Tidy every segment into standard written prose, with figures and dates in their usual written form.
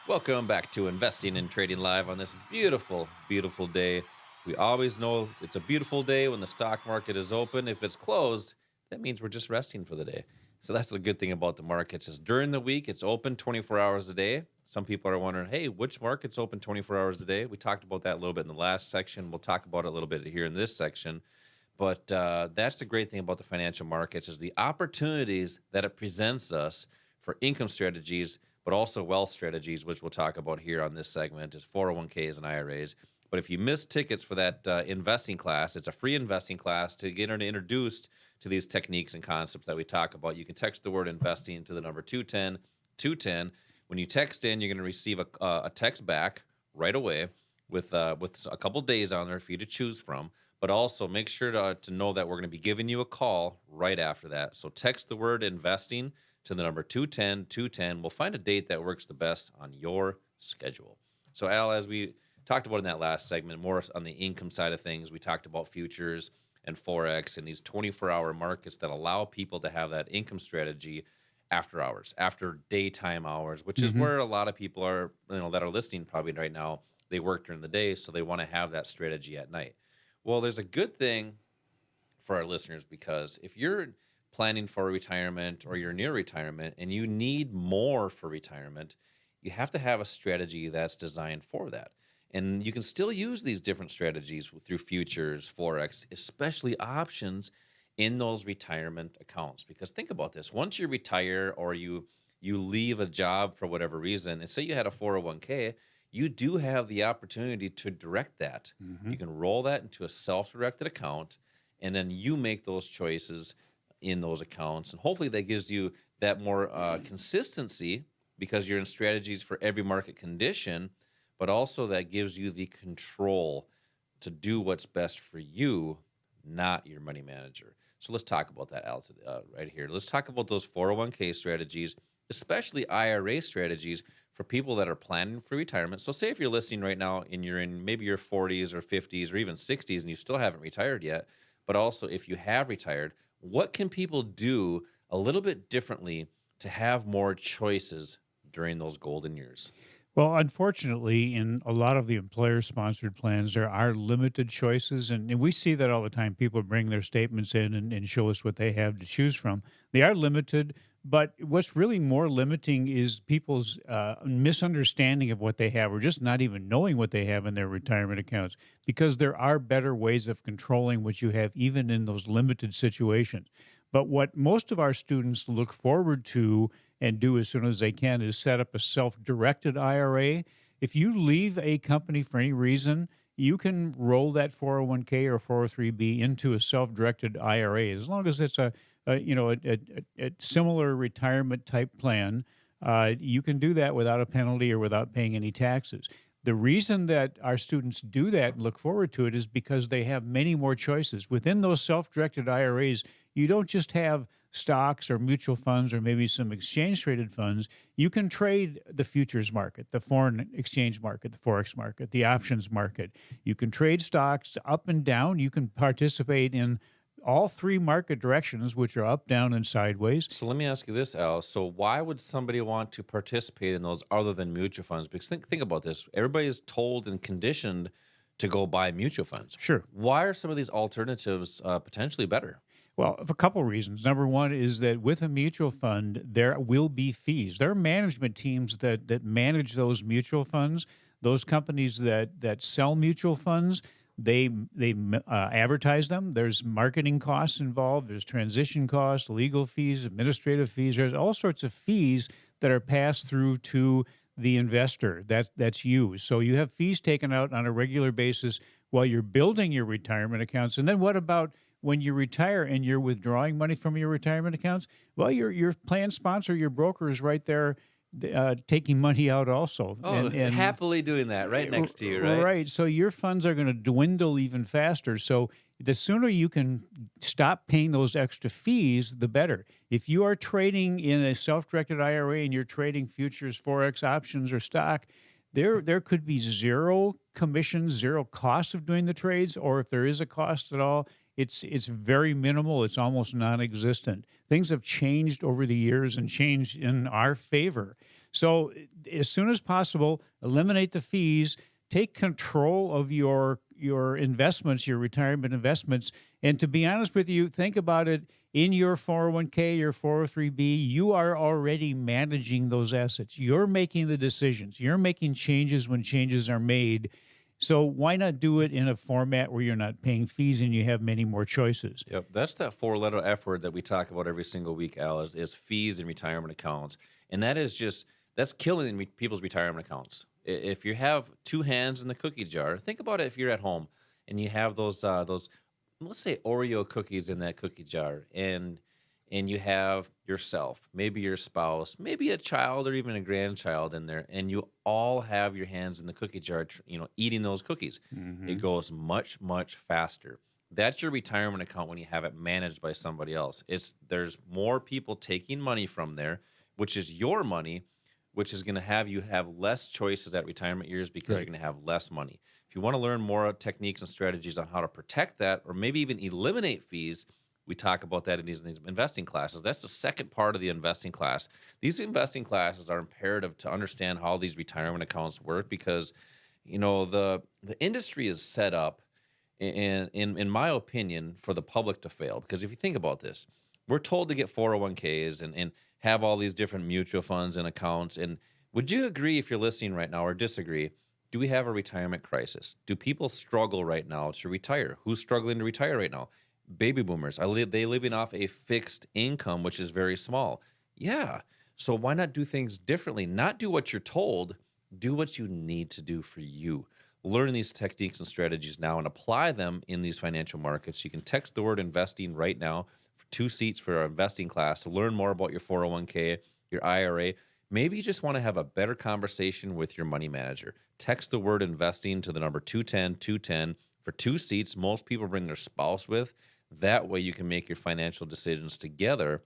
Welcome back to Investing and Trading Live on this beautiful, beautiful day. We always know it's a beautiful day when the stock market is open. If it's closed, that means we're just resting for the day. So that's the good thing about the markets is during the week, it's open 24 hours a day. Some people are wondering, hey, which market's open 24 hours a day? We talked about that a little bit in the last section. We'll talk about it a little bit here in this section. But that's the great thing about the financial markets is the opportunities that it presents us for income strategies, but also wealth strategies, which we'll talk about here on this segment, is 401ks and IRAs. But if you missed tickets for that investing class, it's a free investing class to get introduced to these techniques and concepts that we talk about. You can text the word investing to the number 210 210. When you text in, you're going to receive a text back right away with a couple days on there for you to choose from. But also make sure to know that we're going to be giving you a call right after that. So text the word investing to the number 210 210. We'll find a date that works the best on your schedule. So, Al, as we talked about in that last segment, more on the income side of things, we talked about futures and Forex and these 24-hour markets that allow people to have that income strategy after hours, after daytime hours, which is hmm where a lot of people are, that are listening probably right now. They work during the day, so they want to have that strategy at night. Well, there's a good thing for our listeners because if you're planning for retirement or you're near retirement and you need more for retirement, you have to have a strategy that's designed for that. And you can still use these different strategies through futures, Forex, especially options in those retirement accounts. Because think about this, once you retire or you leave a job for whatever reason, and say you had a 401k, you do have the opportunity to direct that. hmm You can roll that into a self-directed account, and then you make those choices in those accounts. And hopefully that gives you that more consistency because you're in strategies for every market condition, but also that gives you the control to do what's best for you, not your money manager. So let's talk about that, Al, right here. Let's talk about those 401k strategies, especially IRA strategies for people that are planning for retirement. So say if you're listening right now and you're in maybe your 40s or 50s or even 60s and you still haven't retired yet, but also if you have retired, what can people do a little bit differently to have more choices during those golden years? Well, unfortunately, in a lot of the employer-sponsored plans, there are limited choices, and we see that all the time. People bring their statements in and show us what they have to choose from. They are limited, but what's really more limiting is people's misunderstanding of what they have, or just not even knowing what they have in their retirement accounts, because there are better ways of controlling what you have, even in those limited situations. But what most of our students look forward to and do as soon as they can is set up a self-directed IRA. If you leave a company for any reason, you can roll that 401k or 403b into a self-directed IRA as long as it's a similar retirement type plan. You can do that without a penalty or without paying any taxes. The reason that our students do that and look forward to it is because they have many more choices. Within those self directed IRAs, you don't just have stocks or mutual funds or maybe some exchange traded funds. You can trade the futures market, the foreign exchange market, the Forex market, the options market. You can trade stocks up and down. You can participate in all three market directions, which are up, down, and sideways. So let me ask you this, Al. So why would somebody want to participate in those other than mutual funds? Because think about this. Everybody is told and conditioned to go buy mutual funds. Sure. Why are some of these alternatives potentially better? Well, for a couple reasons. Number one is that with a mutual fund, there will be fees. There are management teams that manage those mutual funds. Those companies that sell mutual funds, they advertise them. There's marketing costs involved. There's transition costs, legal fees, administrative fees. There's all sorts of fees that are passed through to the investor. That's you. So you have fees taken out on a regular basis while you're building your retirement accounts. And then what about when you retire and you're withdrawing money from your retirement accounts? Well, your plan sponsor, your broker, is right there taking money out also. Oh, happily doing that right next to you, right? Right. So your funds are going to dwindle even faster. So the sooner you can stop paying those extra fees, the better. If you are trading in a self-directed IRA and you're trading futures, Forex options, or stock, there could be zero commissions, zero cost of doing the trades, or if there is a cost at all, it's very minimal. It's almost non-existent. Things have changed over the years and changed in our favor. So as soon as possible, eliminate the fees, take control of your investments, your retirement investments. And to be honest with you, think about it in your 401k, your 403b, you are already managing those assets. You're making the decisions. You're making changes when changes are made. So why not do it in a format where you're not paying fees and you have many more choices? Yep, that's that four-letter F word that we talk about every single week, Al, is fees and retirement accounts, and that is just that's killing people's retirement accounts. If you have two hands in the cookie jar, think about it. If you're at home and you have those let's say Oreo cookies in that cookie jar, and you have yourself, maybe your spouse, maybe a child or even a grandchild in there, and you all have your hands in the cookie jar, eating those cookies. It goes much, much faster. That's your retirement account when you have it managed by somebody else. There's more people taking money from there, which is your money, which is going to have you have less choices at retirement years because you're going to have less money. If you want to learn more techniques and strategies on how to protect that, or maybe even eliminate fees, we talk about that in these investing classes. That's the second part of the investing class. These investing classes are imperative to understand how these retirement accounts work because, the industry is set up, in my opinion, for the public to fail. Because if you think about this, we're told to get 401ks and have all these different mutual funds and accounts. And would you agree, if you're listening right now, or disagree? Do we have a retirement crisis? Do people struggle right now to retire? Who's struggling to retire right now? Baby boomers. Are they living off a fixed income, which is very small? Yeah. So why not do things differently? Not do what you're told. Do what you need to do for you. Learn these techniques and strategies now and apply them in these financial markets. You can text the word investing right now for 2 seats for our investing class to learn more about your 401k, your IRA. Maybe you just want to have a better conversation with your money manager. Text the word investing to the number 210-210 for 2 seats. Most people bring their spouse with. That way you can make your financial decisions together,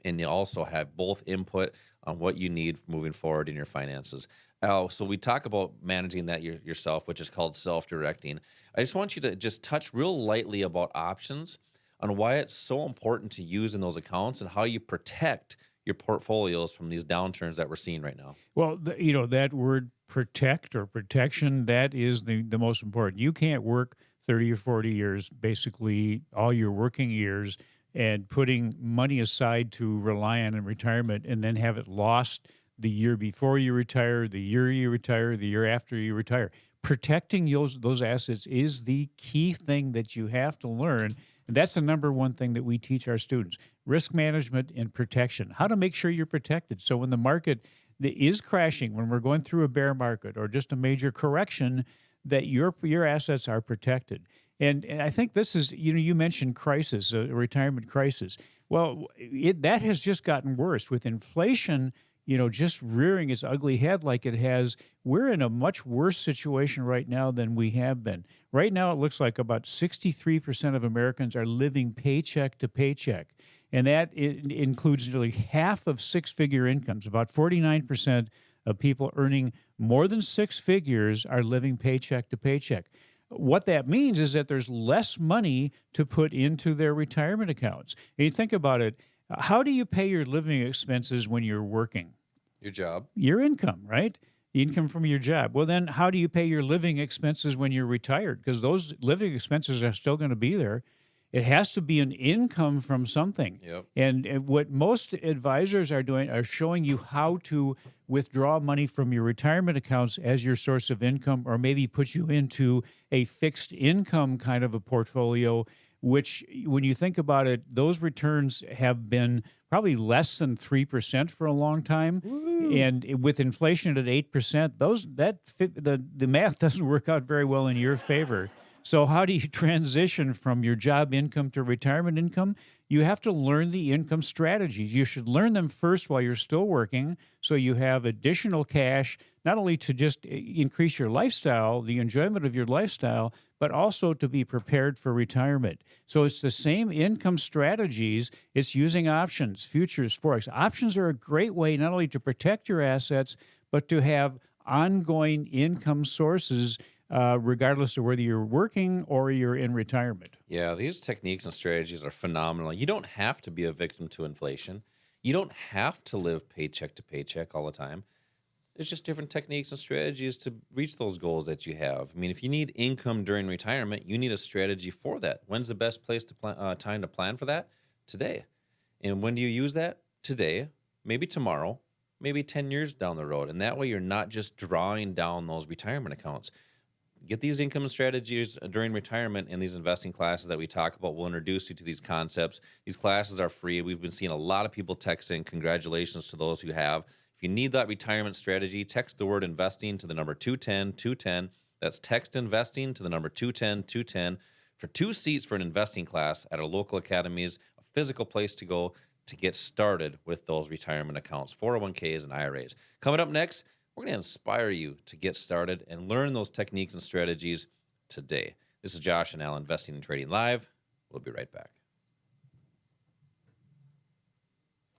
and you also have both input on what you need moving forward in your finances. So we talk about managing that yourself, which is called self-directing. I just want you to just touch real lightly about options on why it's so important to use in those accounts and how you protect your portfolios from these downturns that we're seeing right now. Well, that word protect or protection, that is the most important. You can't work 30 or 40 years, basically all your working years, and putting money aside to rely on in retirement and then have it lost the year before you retire, the year you retire, the year after you retire. Protecting those assets is the key thing that you have to learn. And that's the number one thing that we teach our students: risk management and protection, how to make sure you're protected. So when the market is crashing, when we're going through a bear market or just a major correction, that your assets are protected. And I think this is, you mentioned crisis, a retirement crisis. Well, that has just gotten worse with inflation, just rearing its ugly head like it has. We're in a much worse situation right now than we have been. Right now, it looks like about 63% of Americans are living paycheck to paycheck. And that includes nearly half of six-figure incomes. About 49% of people earning more than 6 figures are living paycheck to paycheck. What that means is that there's less money to put into their retirement accounts. And you think about it, how do you pay your living expenses when you're working? Your job. Your income, right? The income from your job. Well, then how do you pay your living expenses when you're retired? Because those living expenses are still going to be there. It has to be an income from something. Yep. And what most advisors are doing are showing you how to withdraw money from your retirement accounts as your source of income, or maybe put you into a fixed income kind of a portfolio, which, when you think about it, those returns have been probably less than 3% for a long time. Woo. And with inflation at 8%, the math doesn't work out very well in your favor. So how do you transition from your job income to retirement income? You have to learn the income strategies. You should learn them first while you're still working, so you have additional cash, not only to just increase your lifestyle, the enjoyment of your lifestyle, but also to be prepared for retirement. So it's the same income strategies. It's using options, futures, Forex. Options are a great way not only to protect your assets, but to have ongoing income sources, regardless of whether you're working or you're in retirement. Yeah, these techniques and strategies are phenomenal. You don't have to be a victim to inflation. You don't have to live paycheck to paycheck all the time. There's just different techniques and strategies to reach those goals that you have. I mean, if you need income during retirement, you need a strategy for that. When's the best place to time to plan for that? Today. And when do you use that? Today, maybe tomorrow, maybe 10 years down the road. And that way you're not just drawing down those retirement accounts. Get these income strategies during retirement in these investing classes that we talk about. We'll introduce you to these concepts. These classes are free. We've been seeing a lot of people text in. Congratulations to those who have. If you need that retirement strategy, text the word investing to the number 210 210. That's text investing to the number 210 210 for 2 seats for an investing class at our local academies, a physical place to go to get started with those retirement accounts, 401ks and IRAs. Coming up next, we're going to inspire you to get started and learn those techniques and strategies today. This is Josh and Al, Investing and Trading Live. We'll be right back.